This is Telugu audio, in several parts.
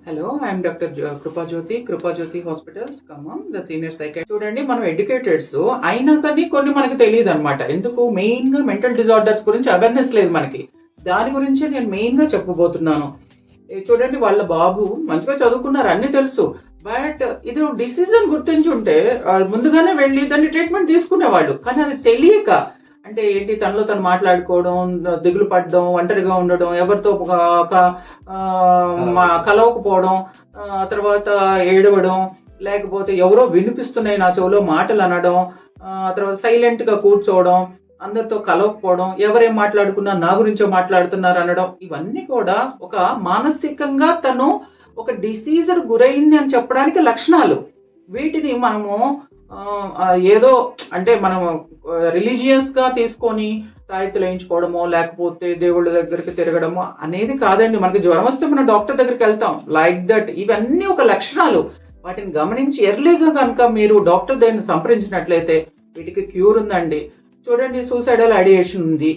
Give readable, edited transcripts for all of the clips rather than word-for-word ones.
Hello, I'm doctor Krupajyothi hospitals Khammam, the senior psychiatrist. చూడండి, మనం ఎడ్యుకేటెడ్స్ అయినా కానీ కొన్ని మనకు తెలియదు అనమాట. ఎందుకు? మెయిన్ గా మెంటల్ డిజార్డర్స్ గురించి అవేర్నెస్ లేదు మనకి. దాని గురించి నేను మెయిన్ గా చెప్పబోతున్నాను. చూడండి, వాళ్ళ బాబు మంచిగా చదువుకున్నారు, అన్ని తెలుసు. బట్ ఇది డిసీజ్ అని గుర్తించి ఉంటే ముందుగానే వెళ్ళి దాన్ని ట్రీట్మెంట్ తీసుకునేవాళ్ళు. కానీ అది తెలియక, అంటే ఏంటి, తనలో తను మాట్లాడుకోవడం, దిగులు పడడం, ఒంటరిగా ఉండడం, ఎవరితో కలవకపోవడం, తర్వాత ఏడవడం, లేకపోతే ఎవరో వినిపిస్తున్నాయి నా చెవిలో మాటలు అనడం, తర్వాత సైలెంట్ గా కూర్చోవడం, అందరితో కలవకపోవడం, ఎవరేం మాట్లాడుకున్నా నా గురించో మాట్లాడుతున్నారు అనడం, ఇవన్నీ కూడా ఒక మానసికంగా తను ఒక డిసీజ్ గురైంది అని చెప్పడానికి లక్షణాలు. వీటిని మనము ఏదో అంటే మనం రిలీజియస్ గా తీసుకొని తాయెత్తులు వేయించుకోవడమో లేకపోతే దేవుళ్ళ దగ్గరికి తిరగడమో అనేది కాదండి. మనకి జ్వరం వస్తే మనం డాక్టర్ దగ్గరికి వెళ్తాం, లైక్ దట్. ఇవన్నీ ఒక లక్షణాలు. వాటిని గమనించి ఎర్లీగా కనుక మీరు డాక్టర్ దగ్గర సంప్రదించినట్లయితే వీటికి క్యూర్ ఉందండి. చూడండి, సూసైడల్ ఐడియేషన్ ఉంది.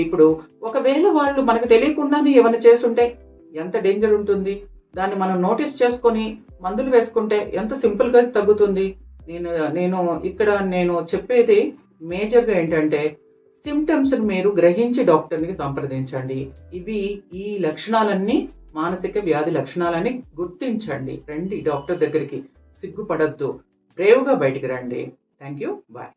ఇప్పుడు ఒకవేళ వాళ్ళు మనకు తెలియకుండానే ఏమైనా చేస్తుంటే ఎంత డేంజర్ ఉంటుంది. దాన్ని మనం నోటీస్ చేసుకొని మందులు వేసుకుంటే ఎంత సింపుల్ గా తగ్గుతుంది. నేను చెప్పేది మేజర్గా ఏంటంటే, సిమ్టమ్స్ మీరు గ్రహించి డాక్టర్ని సంప్రదించండి. ఈ లక్షణాలన్నీ మానసిక వ్యాధి లక్షణాలని గుర్తించండి. రండి డాక్టర్ దగ్గరికి, సిగ్గుపడద్దు, బ్రేవ్గా బయటికి రండి. Thank you, bye.